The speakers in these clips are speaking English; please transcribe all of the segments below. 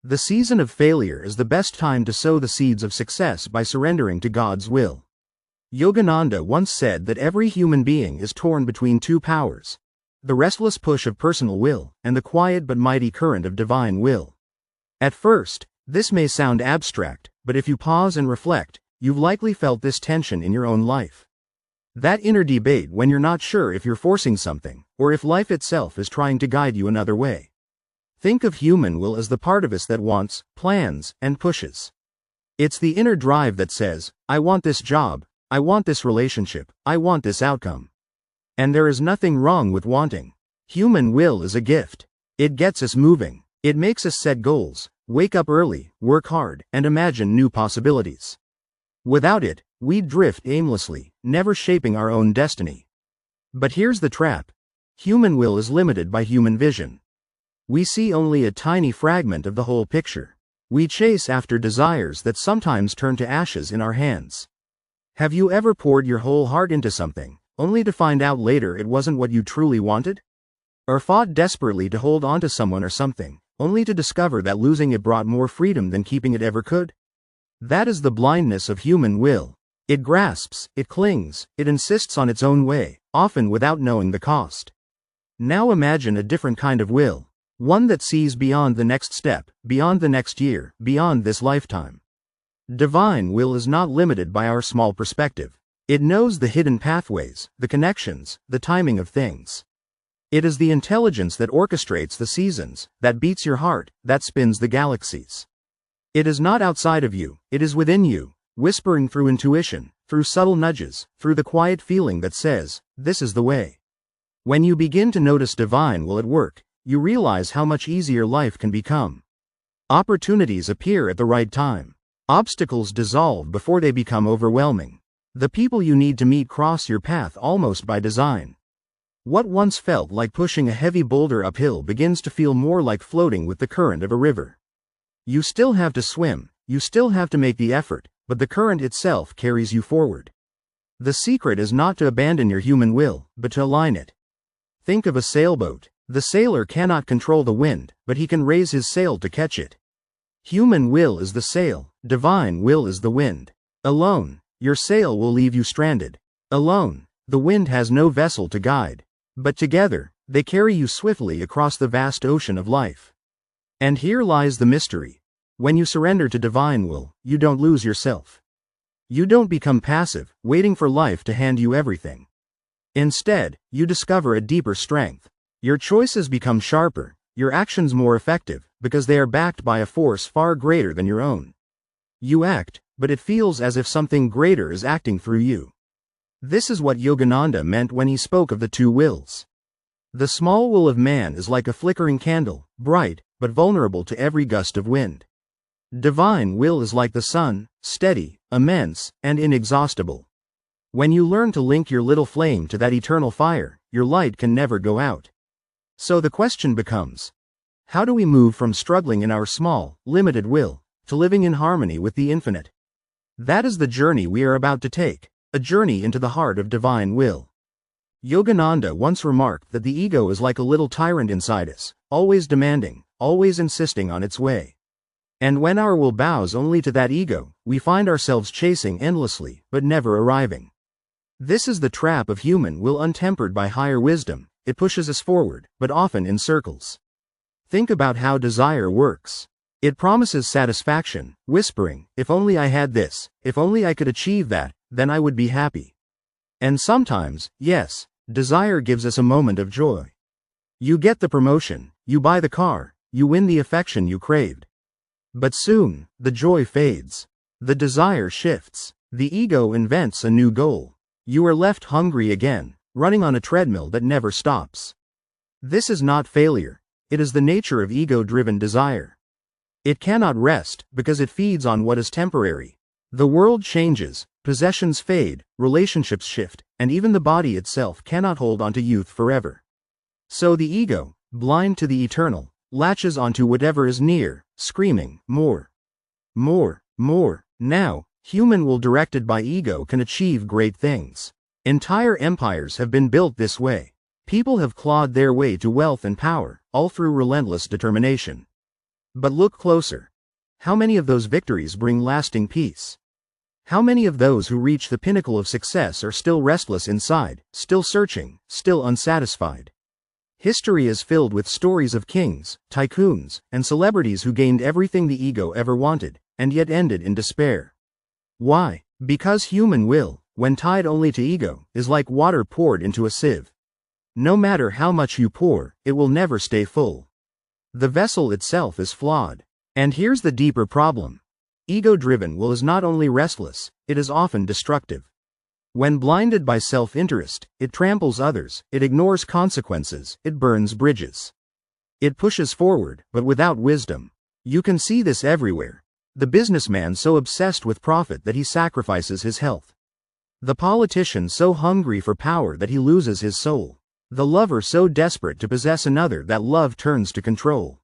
The season of failure is the best time to sow the seeds of success by surrendering to God's will. Yogananda once said that every human being is torn between two powers: the restless push of personal will and the quiet but mighty current of divine will. At first, this may sound abstract, but if you pause and reflect, you've likely felt this tension in your own life. That inner debate when you're not sure if you're forcing something, or if life itself is trying to guide you another way. Think of human will as the part of us that wants, plans, and pushes. It's the inner drive that says, I want this job, I want this relationship, I want this outcome. And there is nothing wrong with wanting. Human will is a gift. It gets us moving. It makes us set goals, wake up early, work hard, and imagine new possibilities. Without it, we drift aimlessly, never shaping our own destiny. But here's the trap. Human will is limited by human vision. We see only a tiny fragment of the whole picture. We chase after desires that sometimes turn to ashes in our hands. Have you ever poured your whole heart into something, only to find out later it wasn't what you truly wanted? Or fought desperately to hold on to someone or something, only to discover that losing it brought more freedom than keeping it ever could? That is the blindness of human will. It grasps, it clings, it insists on its own way, often without knowing the cost. Now imagine a different kind of will. One that sees beyond the next step, beyond the next year, beyond this lifetime. Divine will is not limited by our small perspective. It knows the hidden pathways, the connections, the timing of things. It is the intelligence that orchestrates the seasons, that beats your heart, that spins the galaxies. It is not outside of you, it is within you, whispering through intuition, through subtle nudges, through the quiet feeling that says, this is the way. When you begin to notice divine will at work, you realize how much easier life can become. Opportunities appear at the right time. Obstacles dissolve before they become overwhelming. The people you need to meet cross your path almost by design. What once felt like pushing a heavy boulder uphill begins to feel more like floating with the current of a river. You still have to swim, you still have to make the effort, but the current itself carries you forward. The secret is not to abandon your human will, but to align it. Think of a sailboat. The sailor cannot control the wind, but he can raise his sail to catch it. Human will is the sail, divine will is the wind. Alone, your sail will leave you stranded. Alone, the wind has no vessel to guide. But together, they carry you swiftly across the vast ocean of life. And here lies the mystery. When you surrender to divine will, you don't lose yourself. You don't become passive, waiting for life to hand you everything. Instead, you discover a deeper strength. Your choices become sharper, your actions more effective, because they are backed by a force far greater than your own. You act, but it feels as if something greater is acting through you. This is what Yogananda meant when he spoke of the two wills. The small will of man is like a flickering candle, bright, but vulnerable to every gust of wind. Divine will is like the sun, steady, immense, and inexhaustible. When you learn to link your little flame to that eternal fire, your light can never go out. So the question becomes, how do we move from struggling in our small, limited will, to living in harmony with the infinite? That is the journey we are about to take, a journey into the heart of divine will. Yogananda once remarked that the ego is like a little tyrant inside us, always demanding, always insisting on its way. And when our will bows only to that ego, we find ourselves chasing endlessly, but never arriving. This is the trap of human will untempered by higher wisdom. It pushes us forward, but often in circles. Think about how desire works. It promises satisfaction, whispering, if only I had this, if only I could achieve that, then I would be happy. And sometimes, yes, desire gives us a moment of joy. You get the promotion, you buy the car, you win the affection you craved. But soon, the joy fades. The desire shifts. The ego invents a new goal. You are left hungry again, running on a treadmill that never stops. This is not failure. It is the nature of ego-driven desire. It cannot rest, because it feeds on what is temporary. The world changes, possessions fade, relationships shift, and even the body itself cannot hold onto youth forever. So the ego, blind to the eternal, latches onto whatever is near, screaming, more. More, more. Now, human will directed by ego can achieve great things. Entire empires have been built this way. People have clawed their way to wealth and power, all through relentless determination. But look closer. How many of those victories bring lasting peace? How many of those who reach the pinnacle of success are still restless inside, still searching, still unsatisfied? History is filled with stories of kings, tycoons, and celebrities who gained everything the ego ever wanted, and yet ended in despair. Why? Because human will, when tied only to ego, is like water poured into a sieve. No matter how much you pour, it will never stay full. The vessel itself is flawed. And here's the deeper problem. Ego-driven will is not only restless, it is often destructive. When blinded by self-interest, it tramples others, it ignores consequences, it burns bridges. It pushes forward, but without wisdom. You can see this everywhere. The businessman so obsessed with profit that he sacrifices his health. The politician so hungry for power that he loses his soul. The lover so desperate to possess another that love turns to control.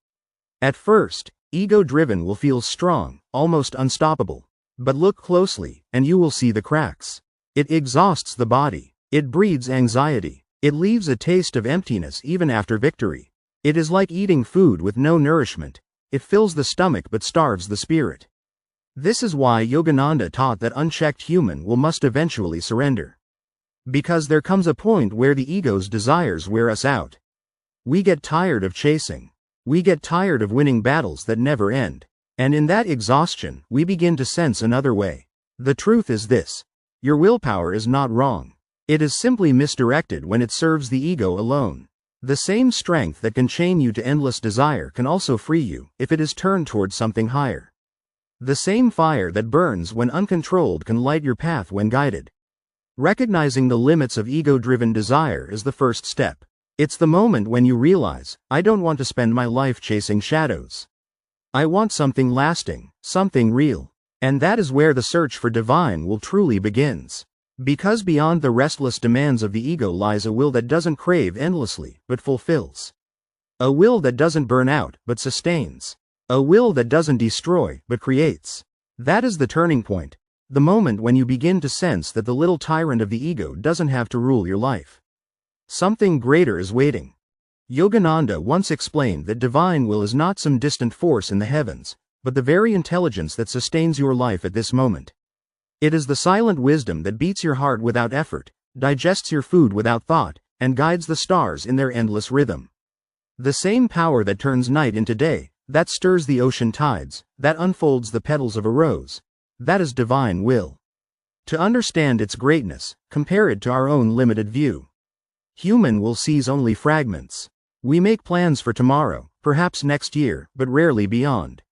At first, ego-driven will feel strong, almost unstoppable. But look closely, and you will see the cracks. It exhausts the body. It breeds anxiety. It leaves a taste of emptiness even after victory. It is like eating food with no nourishment. It fills the stomach but starves the spirit. This is why Yogananda taught that unchecked human will must eventually surrender. Because there comes a point where the ego's desires wear us out. We get tired of chasing. We get tired of winning battles that never end. And in that exhaustion, we begin to sense another way. The truth is this. Your willpower is not wrong. It is simply misdirected when it serves the ego alone. The same strength that can chain you to endless desire can also free you, if it is turned towards something higher. The same fire that burns when uncontrolled can light your path when guided. Recognizing the limits of ego-driven desire is the first step. It's the moment when you realize, I don't want to spend my life chasing shadows. I want something lasting, something real. And that is where the search for divine will truly begins. Because beyond the restless demands of the ego lies a will that doesn't crave endlessly, but fulfills. A will that doesn't burn out, but sustains. A will that doesn't destroy, but creates. That is the turning point. The moment when you begin to sense that the little tyrant of the ego doesn't have to rule your life. Something greater is waiting. Yogananda once explained that divine will is not some distant force in the heavens, but the very intelligence that sustains your life at this moment. It is the silent wisdom that beats your heart without effort, digests your food without thought, and guides the stars in their endless rhythm. The same power that turns night into day, that stirs the ocean tides, that unfolds the petals of a rose, that is divine will. To understand its greatness, compare it to our own limited view. Human will sees only fragments. We make plans for tomorrow, perhaps next year, but rarely beyond.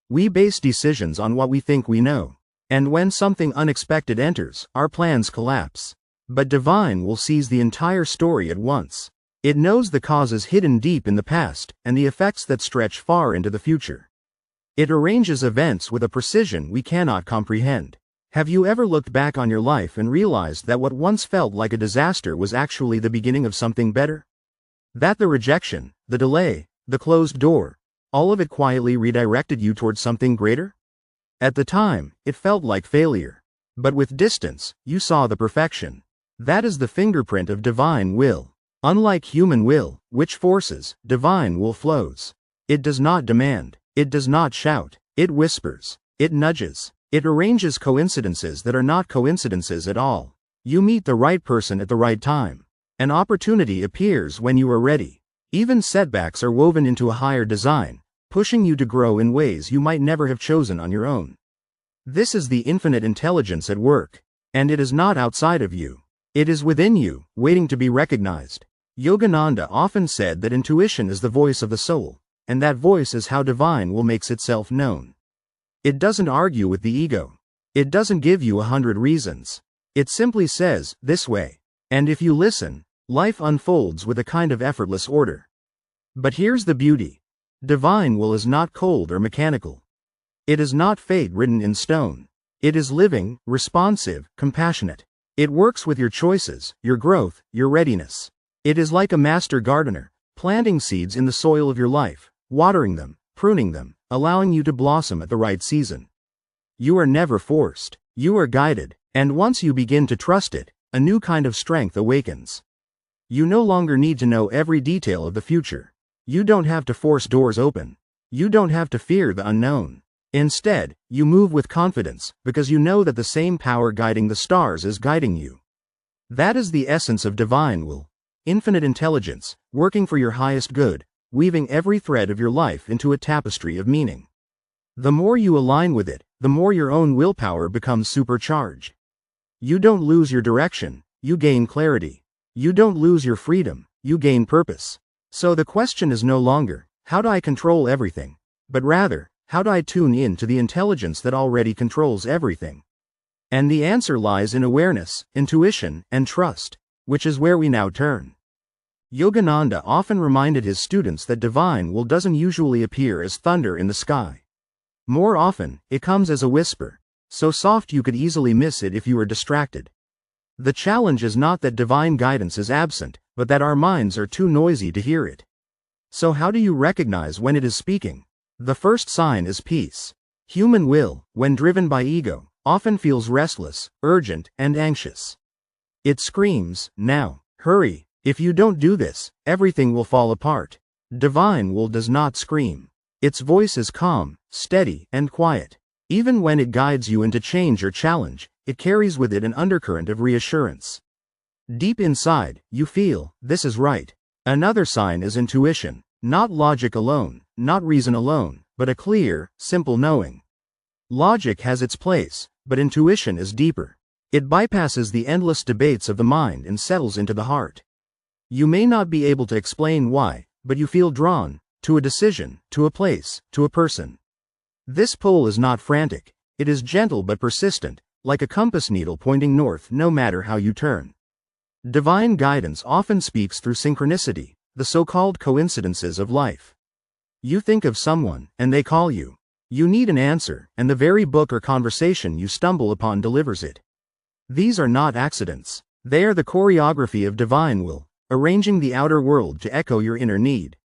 We base decisions on what we think we know. And when something unexpected enters, our plans collapse. But divine will sees the entire story at once. It knows the causes hidden deep in the past, and the effects that stretch far into the future. It arranges events with a precision we cannot comprehend. Have you ever looked back on your life and realized that what once felt like a disaster was actually the beginning of something better? That the rejection, the delay, the closed door, all of it quietly redirected you towards something greater? At the time, it felt like failure. But with distance, you saw the perfection. That is the fingerprint of divine will. Unlike human will, which forces, divine will flows. It does not demand. It does not shout. It whispers. It nudges. It arranges coincidences that are not coincidences at all. You meet the right person at the right time. An opportunity appears when you are ready. Even setbacks are woven into a higher design, pushing you to grow in ways you might never have chosen on your own. This is the infinite intelligence at work. And it is not outside of you. It is within you, waiting to be recognized. Yogananda often said that intuition is the voice of the soul, and that voice is how divine will makes itself known. It doesn't argue with the ego. It doesn't give you 100 reasons. It simply says, this way. And if you listen, life unfolds with a kind of effortless order. But here's the beauty. Divine will is not cold or mechanical. It is not fate written in stone. It is living, responsive, compassionate. It works with your choices, your growth, your readiness. It is like a master gardener, planting seeds in the soil of your life, watering them, pruning them, allowing you to blossom at the right season. You are never forced. You are guided, and once you begin to trust it, a new kind of strength awakens. You no longer need to know every detail of the future. You don't have to force doors open. You don't have to fear the unknown. Instead, you move with confidence, because you know that the same power guiding the stars is guiding you. That is the essence of divine will. Infinite intelligence, working for your highest good, weaving every thread of your life into a tapestry of meaning. The more you align with it, the more your own willpower becomes supercharged. You don't lose your direction, you gain clarity. You don't lose your freedom, you gain purpose. So the question is no longer, how do I control everything? But rather, how do I tune in to the intelligence that already controls everything? And the answer lies in awareness, intuition, and trust, which is where we now turn. Yogananda often reminded his students that divine will doesn't usually appear as thunder in the sky. More often, it comes as a whisper, so soft you could easily miss it if you were distracted. The challenge is not that divine guidance is absent, but that our minds are too noisy to hear it. So how do you recognize when it is speaking? The first sign is peace. Human will, when driven by ego, often feels restless, urgent, and anxious. It screams, now, hurry, if you don't do this, everything will fall apart. Divine will does not scream. Its voice is calm, steady, and quiet. Even when it guides you into change or challenge, it carries with it an undercurrent of reassurance. Deep inside, you feel, this is right. Another sign is intuition, not logic alone, not reason alone, but a clear, simple knowing. Logic has its place, but intuition is deeper. It bypasses the endless debates of the mind and settles into the heart. You may not be able to explain why, but you feel drawn to a decision, to a place, to a person. This pull is not frantic, it is gentle but persistent, like a compass needle pointing north no matter how you turn. Divine guidance often speaks through synchronicity, the so-called coincidences of life. You think of someone, and they call you. You need an answer, and the very book or conversation you stumble upon delivers it. These are not accidents. They are the choreography of divine will, arranging the outer world to echo your inner need.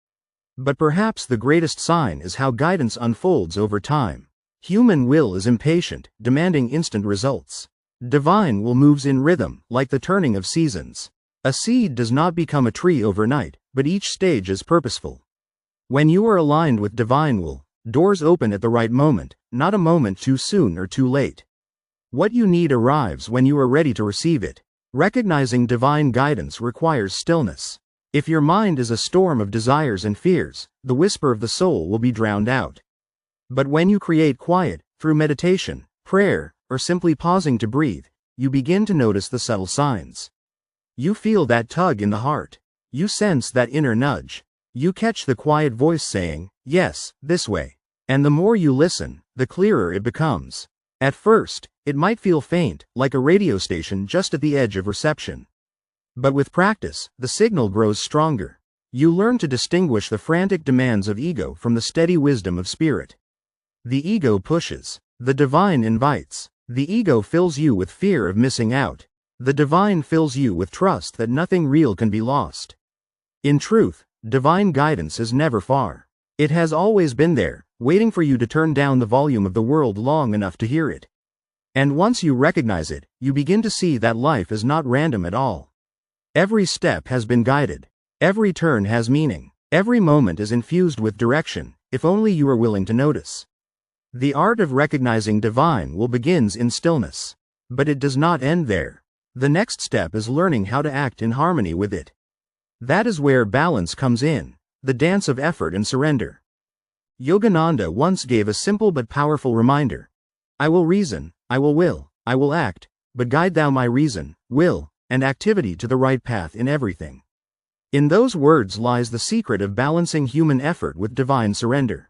But perhaps the greatest sign is how guidance unfolds over time. Human will is impatient, demanding instant results. Divine will moves in rhythm, like the turning of seasons. A seed does not become a tree overnight, but each stage is purposeful. When you are aligned with divine will, doors open at the right moment, not a moment too soon or too late. What you need arrives when you are ready to receive it. Recognizing divine guidance requires stillness. If your mind is a storm of desires and fears, the whisper of the soul will be drowned out. But when you create quiet, through meditation, prayer, or simply pausing to breathe, you begin to notice the subtle signs. You feel that tug in the heart. You sense that inner nudge. You catch the quiet voice saying, yes, this way. And the more you listen, the clearer it becomes. At first, it might feel faint, like a radio station just at the edge of reception. But with practice, the signal grows stronger. You learn to distinguish the frantic demands of ego from the steady wisdom of spirit. The ego pushes. The divine invites. The ego fills you with fear of missing out. The divine fills you with trust that nothing real can be lost. In truth, divine guidance is never far. It has always been there, waiting for you to turn down the volume of the world long enough to hear it. And once you recognize it, you begin to see that life is not random at all. Every step has been guided. Every turn has meaning. Every moment is infused with direction, if only you are willing to notice. The art of recognizing divine will begins in stillness. But it does not end there. The next step is learning how to act in harmony with it. That is where balance comes in, the dance of effort and surrender. Yogananda once gave a simple but powerful reminder. I will reason, I will act, but guide thou my reason, will, and activity to the right path in everything. In those words lies the secret of balancing human effort with divine surrender.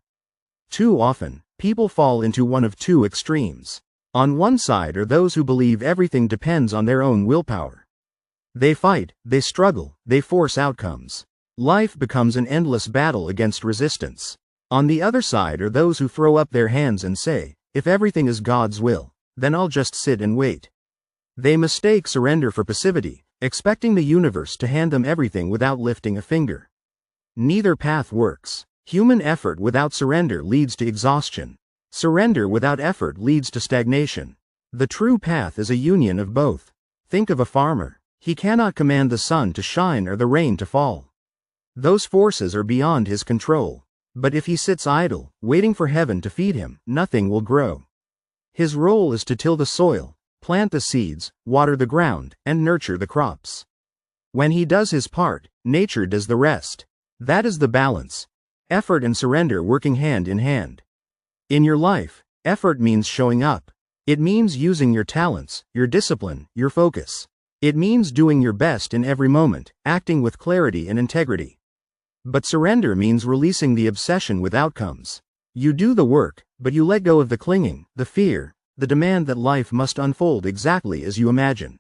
Too often, people fall into one of two extremes. On one side are those who believe everything depends on their own willpower. They fight, they struggle, they force outcomes. Life becomes an endless battle against resistance. On the other side are those who throw up their hands and say, if everything is God's will, then I'll just sit and wait. They mistake surrender for passivity, expecting the universe to hand them everything without lifting a finger. Neither path works. Human effort without surrender leads to exhaustion. Surrender without effort leads to stagnation. The true path is a union of both. Think of a farmer. He cannot command the sun to shine or the rain to fall. Those forces are beyond his control. But if he sits idle, waiting for heaven to feed him, nothing will grow. His role is to till the soil, plant the seeds, water the ground, and nurture the crops. When he does his part, nature does the rest. That is the balance. Effort and surrender working hand in hand. In your life, effort means showing up. It means using your talents, your discipline, your focus. It means doing your best in every moment, acting with clarity and integrity. But surrender means releasing the obsession with outcomes. You do the work, but you let go of the clinging, the fear, the demand that life must unfold exactly as you imagine.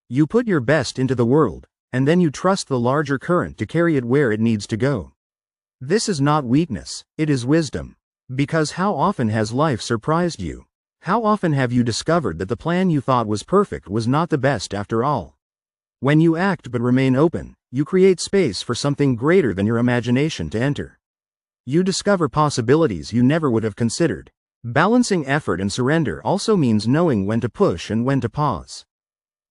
You put your best into the world, and then you trust the larger current to carry it where it needs to go. This is not weakness, it is wisdom. Because how often has life surprised you? How often have you discovered that the plan you thought was perfect was not the best after all? When you act but remain open, you create space for something greater than your imagination to enter. You discover possibilities you never would have considered. Balancing effort and surrender also means knowing when to push and when to pause.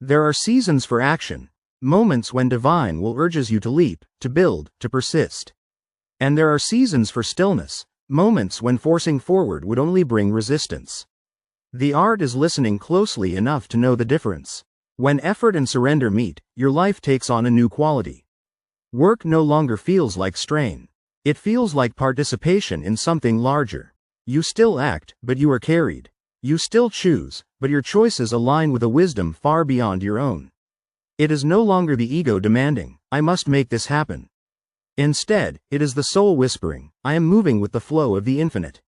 There are seasons for action, moments when divine will urges you to leap, to build, to persist. And there are seasons for stillness, moments when forcing forward would only bring resistance. The art is listening closely enough to know the difference. When effort and surrender meet, your life takes on a new quality. Work no longer feels like strain. It feels like participation in something larger. You still act, but you are carried. You still choose, but your choices align with a wisdom far beyond your own. It is no longer the ego demanding, "I must make this happen." Instead, it is the soul whispering, "I am moving with the flow of the infinite."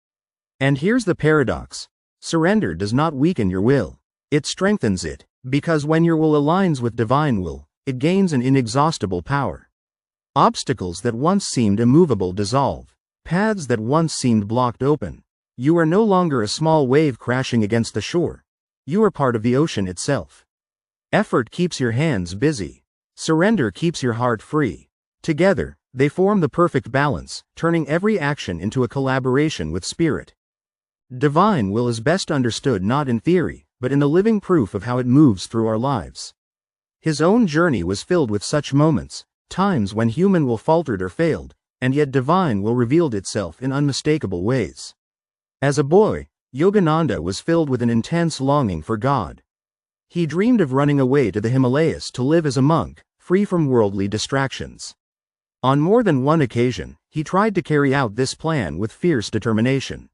And here's the paradox. Surrender does not weaken your will. It strengthens it, because when your will aligns with divine will, it gains an inexhaustible power. Obstacles that once seemed immovable dissolve. Paths that once seemed blocked open. You are no longer a small wave crashing against the shore. You are part of the ocean itself. Effort keeps your hands busy. Surrender keeps your heart free. Together, they form the perfect balance, turning every action into a collaboration with spirit. Divine will is best understood not in theory, but in the living proof of how it moves through our lives. His own journey was filled with such moments, times when human will faltered or failed, and yet divine will revealed itself in unmistakable ways. As a boy, Yogananda was filled with an intense longing for God. He dreamed of running away to the Himalayas to live as a monk, free from worldly distractions. On more than one occasion, he tried to carry out this plan with fierce determination.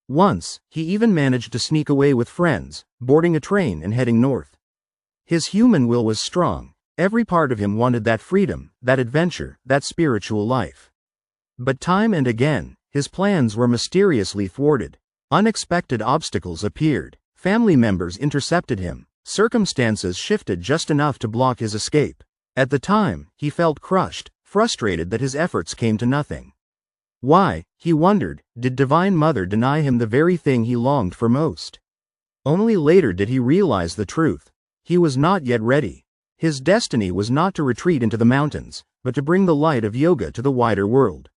Once, he even managed to sneak away with friends, boarding a train and heading north. His human will was strong. Every part of him wanted that freedom, that adventure, that spiritual life. But time and again, his plans were mysteriously thwarted. Unexpected obstacles appeared. Family members intercepted him. Circumstances shifted just enough to block his escape. At the time, he felt crushed, frustrated that his efforts came to nothing. Why, he wondered, did Divine Mother deny him the very thing he longed for most? Only later did he realize the truth. He was not yet ready. His destiny was not to retreat into the mountains, but to bring the light of yoga to the wider world.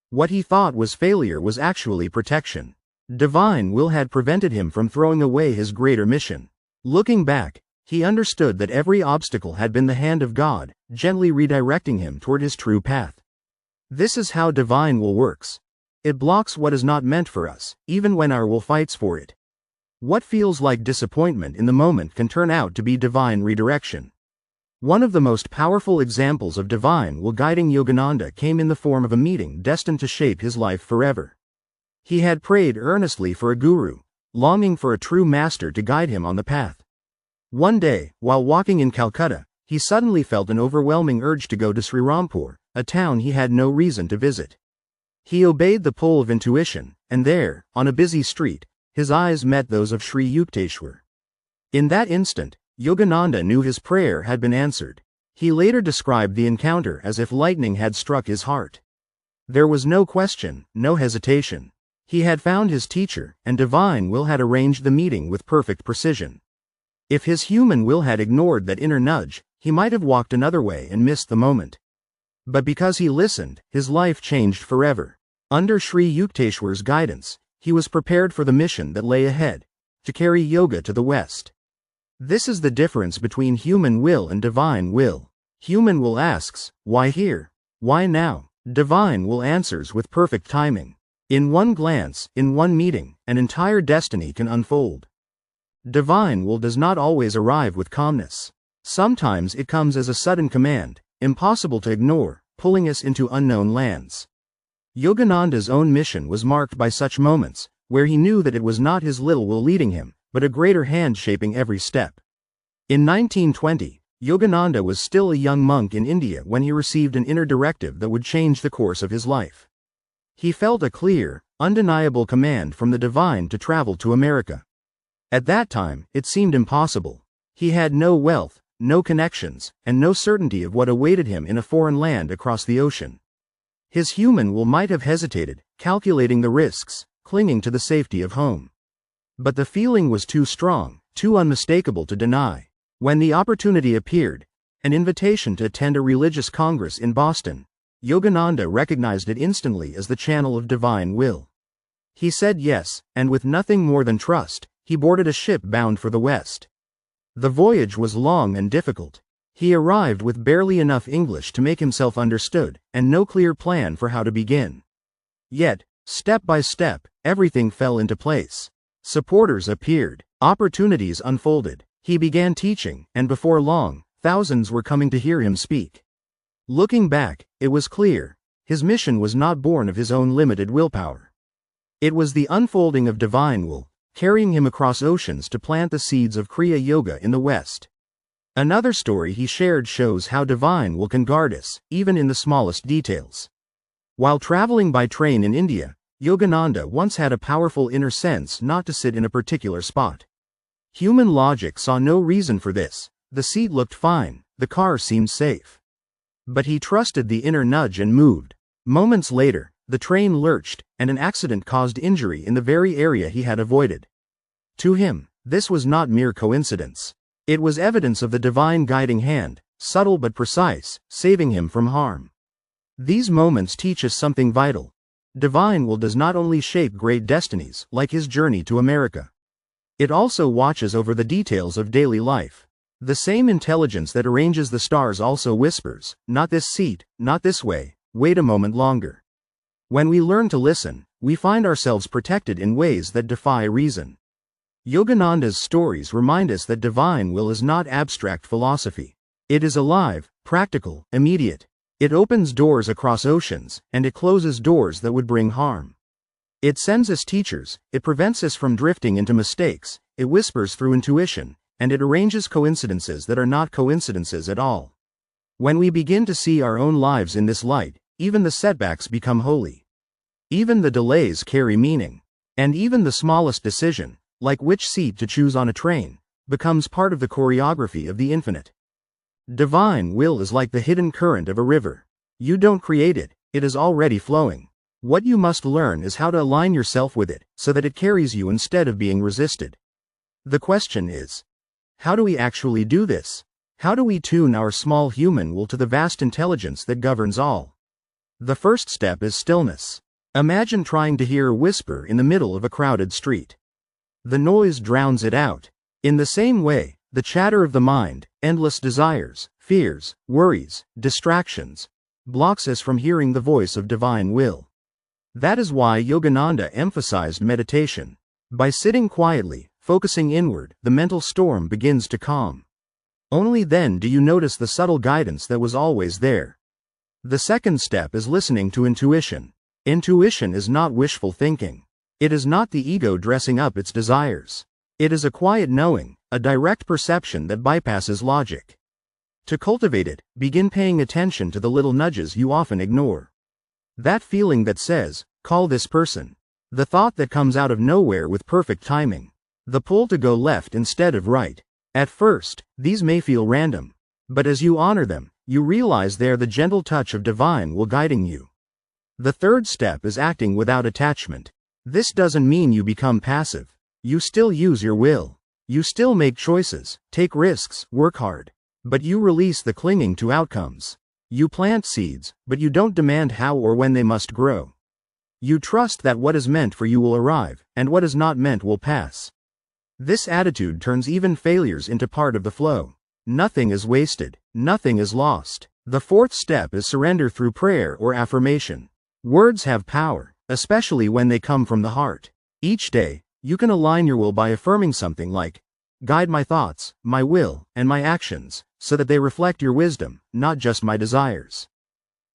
What he thought was failure was actually protection. Divine will had prevented him from throwing away his greater mission. Looking back, he understood that every obstacle had been the hand of God, gently redirecting him toward his true path. This is how divine will works. It blocks what is not meant for us, even when our will fights for it. What feels like disappointment in the moment can turn out to be divine redirection. One of the most powerful examples of divine will guiding Yogananda came in the form of a meeting destined to shape his life forever. He had prayed earnestly for a guru, longing for a true master to guide him on the path. One day, while walking in Calcutta, he suddenly felt an overwhelming urge to go to Srirampur, a town he had no reason to visit. He obeyed the pull of intuition, and there, on a busy street, his eyes met those of Sri Yukteswar. In that instant, Yogananda knew his prayer had been answered. He later described the encounter as if lightning had struck his heart. There was no question, no hesitation. He had found his teacher, and divine will had arranged the meeting with perfect precision. If his human will had ignored that inner nudge, he might have walked another way and missed the moment. But because he listened, his life changed forever. Under Sri Yukteswar's guidance, he was prepared for the mission that lay ahead, to carry yoga to the West. This is the difference between human will and divine will. Human will asks, why here? Why now? Divine will answers with perfect timing. In one glance, in one meeting, an entire destiny can unfold. Divine will does not always arrive with calmness. Sometimes it comes as a sudden command, impossible to ignore, pulling us into unknown lands. Yogananda's own mission was marked by such moments, where he knew that it was not his little will leading him, but a greater hand shaping every step. In 1920, Yogananda was still a young monk in India when he received an inner directive that would change the course of his life. He felt a clear, undeniable command from the divine to travel to America. At that time, it seemed impossible. He had no wealth, no connections, and no certainty of what awaited him in a foreign land across the ocean. His human will might have hesitated, calculating the risks, clinging to the safety of home. But the feeling was too strong, too unmistakable to deny. When the opportunity appeared, an invitation to attend a religious congress in Boston, Yogananda recognized it instantly as the channel of divine will. He said yes, and with nothing more than trust, he boarded a ship bound for the West. The voyage was long and difficult. He arrived with barely enough English to make himself understood, and no clear plan for how to begin. Yet, step by step, everything fell into place. Supporters appeared, opportunities unfolded. He began teaching, and before long, thousands were coming to hear him speak. Looking back, it was clear, his mission was not born of his own limited willpower. It was the unfolding of divine will, carrying him across oceans to plant the seeds of Kriya Yoga in the West. Another story he shared shows how divine will can guard us, even in the smallest details. While traveling by train in India, Yogananda once had a powerful inner sense not to sit in a particular spot. Human logic saw no reason for this. The seat looked fine, the car seemed safe. But he trusted the inner nudge and moved. Moments later, the train lurched, and an accident caused injury in the very area he had avoided. To him, this was not mere coincidence. It was evidence of the divine guiding hand, subtle but precise, saving him from harm. These moments teach us something vital. Divine will does not only shape great destinies, like his journey to America. It also watches over the details of daily life. The same intelligence that arranges the stars also whispers, "Not this seat, not this way, wait a moment longer." When we learn to listen, we find ourselves protected in ways that defy reason. Yogananda's stories remind us that divine will is not abstract philosophy. It is alive, practical, immediate. It opens doors across oceans, and it closes doors that would bring harm. It sends us teachers, it prevents us from drifting into mistakes, it whispers through intuition, and it arranges coincidences that are not coincidences at all. When we begin to see our own lives in this light, even the setbacks become holy. Even the delays carry meaning. And even the smallest decision, like which seat to choose on a train, becomes part of the choreography of the infinite. Divine will is like the hidden current of a river. You don't create it, it is already flowing. What you must learn is how to align yourself with it, so that it carries you instead of being resisted. The question is, how do we actually do this? How do we tune our small human will to the vast intelligence that governs all? The first step is stillness. Imagine trying to hear a whisper in the middle of a crowded street. The noise drowns it out. In the same way, the chatter of the mind, endless desires, fears, worries, distractions, blocks us from hearing the voice of divine will. That is why Yogananda emphasized meditation. By sitting quietly, focusing inward, the mental storm begins to calm. Only then do you notice the subtle guidance that was always there. The second step is listening to intuition. Intuition is not wishful thinking. It is not the ego dressing up its desires. It is a quiet knowing, a direct perception that bypasses logic. To cultivate it, begin paying attention to the little nudges you often ignore. That feeling that says, "Call this person." The thought that comes out of nowhere with perfect timing. The pull to go left instead of right. At first, these may feel random. But as you honor them, you realize they are the gentle touch of divine will guiding you. The third step is acting without attachment. This doesn't mean you become passive. You still use your will. You still make choices, take risks, work hard. But you release the clinging to outcomes. You plant seeds, but you don't demand how or when they must grow. You trust that what is meant for you will arrive, and what is not meant will pass. This attitude turns even failures into part of the flow. Nothing is wasted, nothing is lost. The fourth step is surrender through prayer or affirmation. Words have power, especially when they come from the heart. Each day, you can align your will by affirming something like, "Guide my thoughts, my will, and my actions, so that they reflect your wisdom, not just my desires."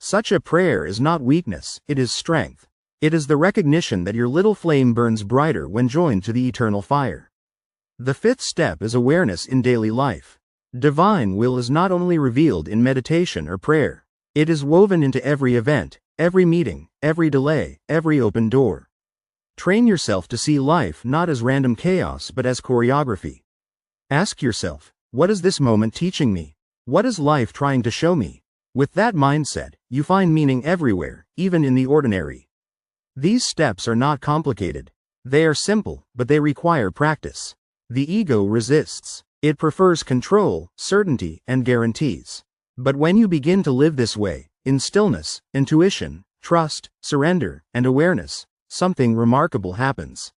Such a prayer is not weakness, it is strength. It is the recognition that your little flame burns brighter when joined to the eternal fire. The fifth step is awareness in daily life. Divine will is not only revealed in meditation or prayer, it is woven into every event, every meeting, every delay, every open door. Train yourself to see life not as random chaos but as choreography. Ask yourself, what is this moment teaching me? What is life trying to show me? With that mindset, you find meaning everywhere, even in the ordinary. These steps are not complicated. They are simple, but they require practice. The ego resists. It prefers control, certainty, and guarantees. But when you begin to live this way, in stillness, intuition, trust, surrender, and awareness, something remarkable happens.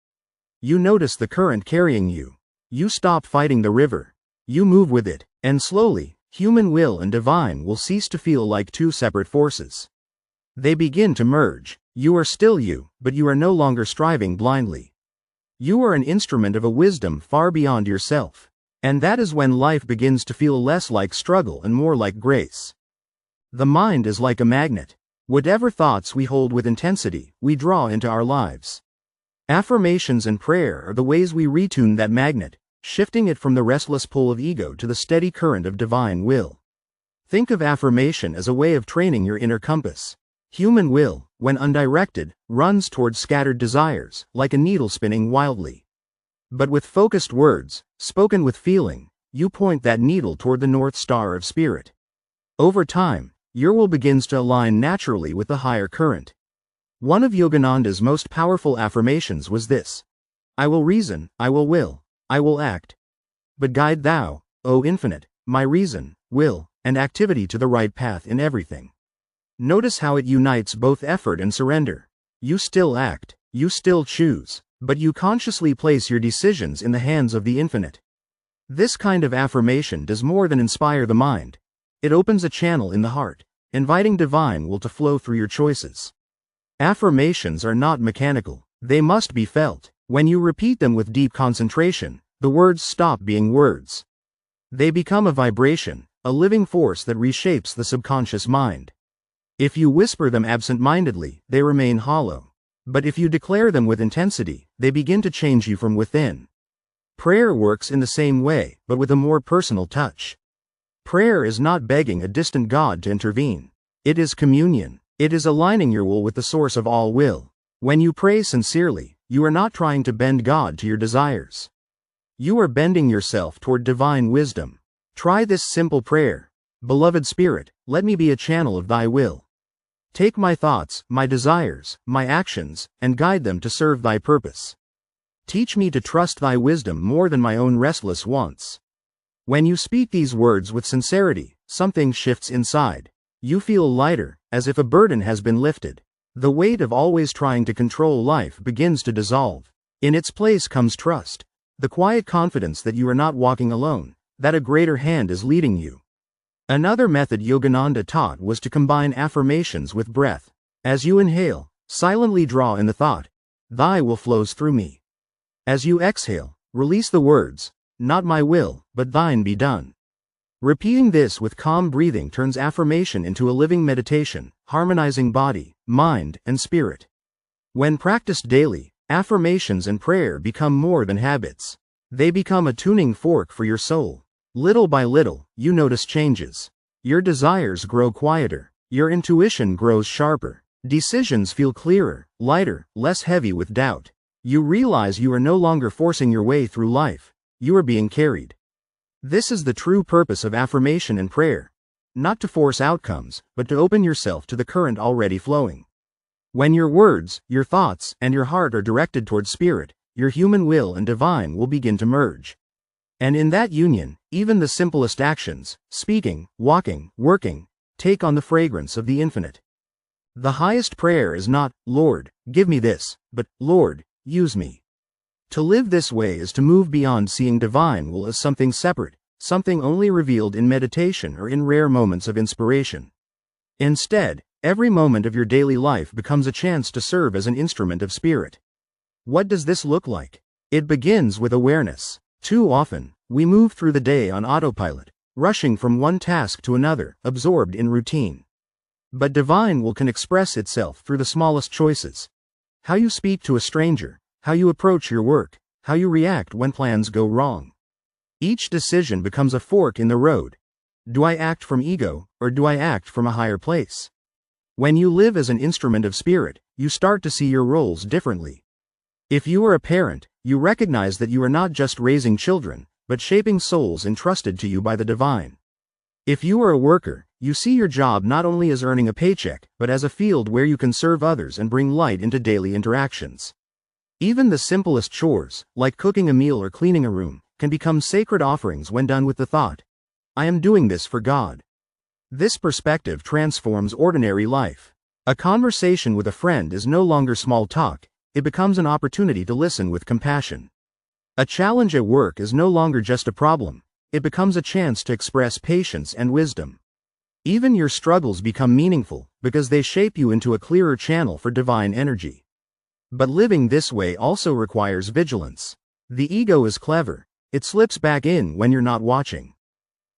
You notice the current carrying you. You stop fighting the river. You move with it, and slowly, human will and divine will cease to feel like two separate forces. They begin to merge. You are still you, but you are no longer striving blindly. You are an instrument of a wisdom far beyond yourself. And that is when life begins to feel less like struggle and more like grace. The mind is like a magnet. Whatever thoughts we hold with intensity, we draw into our lives. Affirmations and prayer are the ways we retune that magnet, shifting it from the restless pull of ego to the steady current of divine will. Think of affirmation as a way of training your inner compass. Human will, when undirected, runs towards scattered desires, like a needle spinning wildly. But with focused words, spoken with feeling, you point that needle toward the North Star of spirit. Over time, your will begins to align naturally with the higher current. One of Yogananda's most powerful affirmations was this: "I will reason, I will, I will act. But guide thou, O Infinite, my reason, will, and activity to the right path in everything." Notice how it unites both effort and surrender. You still act, you still choose, but you consciously place your decisions in the hands of the Infinite. This kind of affirmation does more than inspire the mind. It opens a channel in the heart, inviting divine will to flow through your choices. Affirmations are not mechanical, they must be felt. When you repeat them with deep concentration, the words stop being words. They become a vibration, a living force that reshapes the subconscious mind. If you whisper them absent-mindedly, they remain hollow. But if you declare them with intensity, they begin to change you from within. Prayer works in the same way, but with a more personal touch. Prayer is not begging a distant God to intervene. It is communion. It is aligning your will with the source of all will. When you pray sincerely, you are not trying to bend God to your desires. You are bending yourself toward divine wisdom. Try this simple prayer: "Beloved Spirit, let me be a channel of thy will. Take my thoughts, my desires, my actions, and guide them to serve thy purpose. Teach me to trust thy wisdom more than my own restless wants." When you speak these words with sincerity, something shifts inside. You feel lighter, as if a burden has been lifted. The weight of always trying to control life begins to dissolve. In its place comes trust, the quiet confidence that you are not walking alone, that a greater hand is leading you. Another method Yogananda taught was to combine affirmations with breath. As you inhale, silently draw in the thought, "Thy will flows through me." As you exhale, release the words, "Not my will, but thine be done." Repeating this with calm breathing turns affirmation into a living meditation, harmonizing body, mind, and spirit. When practiced daily, affirmations and prayer become more than habits. They become a tuning fork for your soul. Little by little, you notice changes. Your desires grow quieter. Your intuition grows sharper. Decisions feel clearer, lighter, less heavy with doubt. You realize you are no longer forcing your way through life. You are being carried. This is the true purpose of affirmation and prayer. Not to force outcomes, but to open yourself to the current already flowing. When your words, your thoughts, and your heart are directed towards spirit, your human will and divine will begin to merge. And in that union, even the simplest actions, speaking, walking, working, take on the fragrance of the infinite. The highest prayer is not, "Lord, give me this," but, "Lord, use me." To live this way is to move beyond seeing divine will as something separate, something only revealed in meditation or in rare moments of inspiration. Instead, every moment of your daily life becomes a chance to serve as an instrument of spirit. What does this look like? It begins with awareness. Too often, we move through the day on autopilot, rushing from one task to another, absorbed in routine. But divine will can express itself through the smallest choices. How you speak to a stranger, how you approach your work, how you react when plans go wrong. Each decision becomes a fork in the road. Do I act from ego, or do I act from a higher place? When you live as an instrument of spirit, you start to see your roles differently. If you are a parent, you recognize that you are not just raising children, but shaping souls entrusted to you by the divine. If you are a worker, you see your job not only as earning a paycheck, but as a field where you can serve others and bring light into daily interactions. Even the simplest chores, like cooking a meal or cleaning a room, can become sacred offerings when done with the thought, I am doing this for God. This perspective transforms ordinary life. A conversation with a friend is no longer small talk, it becomes an opportunity to listen with compassion. A challenge at work is no longer just a problem, it becomes a chance to express patience and wisdom. Even your struggles become meaningful, because they shape you into a clearer channel for divine energy. But living this way also requires vigilance. The ego is clever, it slips back in when you're not watching.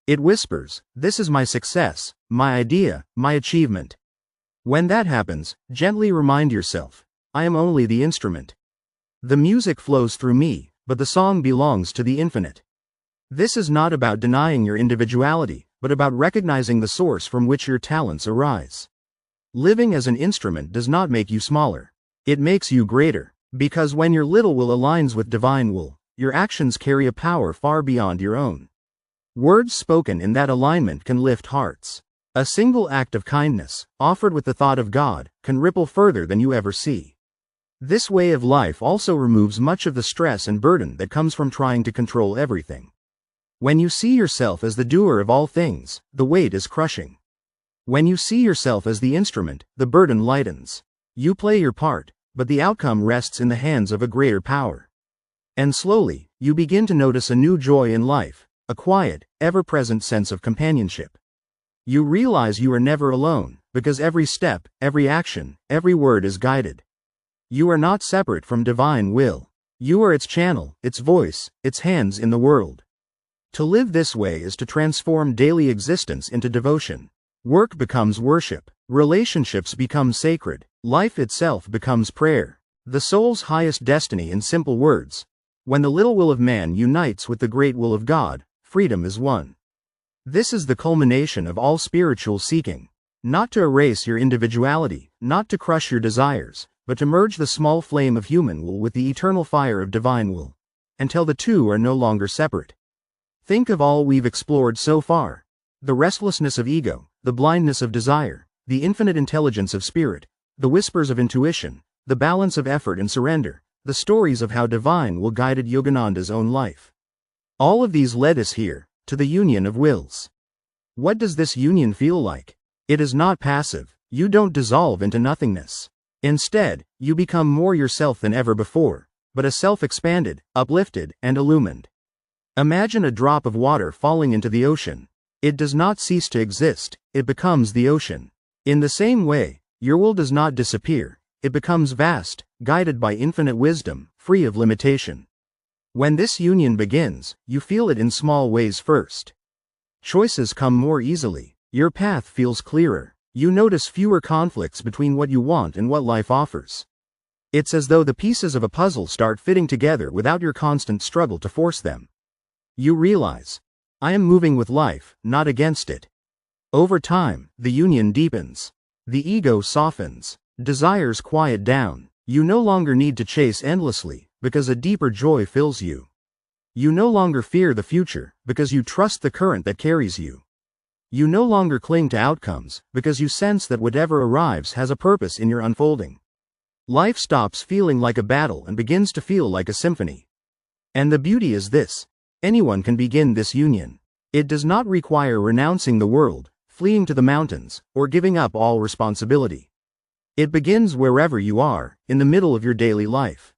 It whispers, this is my success, my idea, my achievement. When that happens, gently remind yourself, I am only the instrument. The music flows through me, but the song belongs to the infinite. This is not about denying your individuality, but about recognizing the source from which your talents arise. Living as an instrument does not make you smaller. It makes you greater, because when your little will aligns with divine will, your actions carry a power far beyond your own. Words spoken in that alignment can lift hearts. A single act of kindness, offered with the thought of God, can ripple further than you ever see. This way of life also removes much of the stress and burden that comes from trying to control everything. When you see yourself as the doer of all things, the weight is crushing. When you see yourself as the instrument, the burden lightens. You play your part, but the outcome rests in the hands of a greater power. And slowly, you begin to notice a new joy in life, a quiet, ever-present sense of companionship. You realize you are never alone, because every step, every action, every word is guided. You are not separate from divine will. You are its channel, its voice, its hands in the world. To live this way is to transform daily existence into devotion. Work becomes worship, relationships become sacred, life itself becomes prayer. The soul's highest destiny in simple words. When the little will of man unites with the great will of God, freedom is won. This is the culmination of all spiritual seeking. Not to erase your individuality, not to crush your desires, but to merge the small flame of human will with the eternal fire of divine will, until the two are no longer separate. Think of all we've explored so far. The restlessness of ego, the blindness of desire, the infinite intelligence of spirit, the whispers of intuition, the balance of effort and surrender, the stories of how divine will guided Yogananda's own life. All of these led us here, to the union of wills. What does this union feel like? It is not passive, you don't dissolve into nothingness. Instead, you become more yourself than ever before, but a self expanded, uplifted, and illumined. Imagine a drop of water falling into the ocean. It does not cease to exist, it becomes the ocean. In the same way, your will does not disappear, it becomes vast, guided by infinite wisdom, free of limitation. When this union begins, you feel it in small ways first. Choices come more easily, your path feels clearer, you notice fewer conflicts between what you want and what life offers. It's as though the pieces of a puzzle start fitting together without your constant struggle to force them. You realize, I am moving with life, not against it. Over time, the union deepens. The ego softens. Desires quiet down. You no longer need to chase endlessly, because a deeper joy fills you. You no longer fear the future, because you trust the current that carries you. You no longer cling to outcomes, because you sense that whatever arrives has a purpose in your unfolding. Life stops feeling like a battle and begins to feel like a symphony. And the beauty is this: anyone can begin this union. It does not require renouncing the world, fleeing to the mountains, or giving up all responsibility. It begins wherever you are, in the middle of your daily life.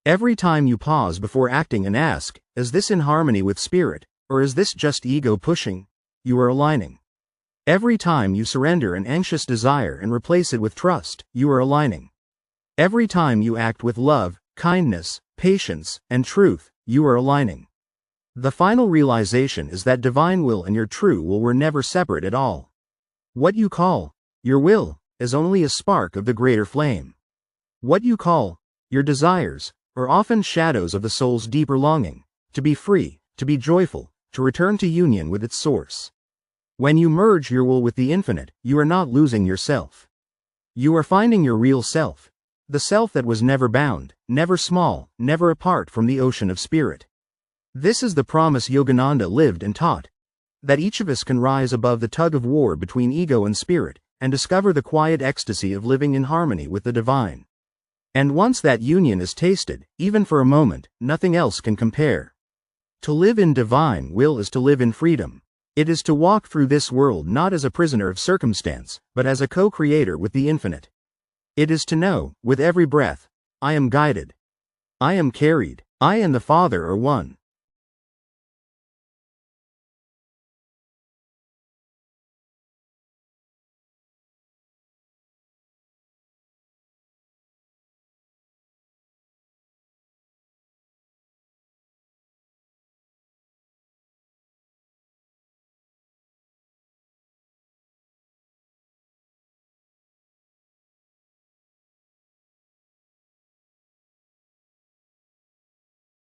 Every time you pause before acting and ask, is this in harmony with spirit, Or is this just ego pushing? You are aligning. Every time you surrender an anxious desire and replace it with trust, you are aligning. Every time you act with love, kindness, patience, and truth, you are aligning. The final realization is that divine will and your true will were never separate at all. What you call your will is only a spark of the greater flame. What you call your desires are often shadows of the soul's deeper longing, to be free, to be joyful, to return to union with its source. When you merge your will with the infinite, you are not losing yourself. You are finding your real self. The self that was never bound, never small, never apart from the ocean of spirit. This is the promise Yogananda lived and taught. That each of us can rise above the tug of war between ego and spirit, and discover the quiet ecstasy of living in harmony with the divine. And once that union is tasted, even for a moment, nothing else can compare. To live in divine will is to live in freedom. It is to walk through this world not as a prisoner of circumstance, but as a co-creator with the infinite. It is to know, with every breath, I am guided. I am carried. I and the Father are one.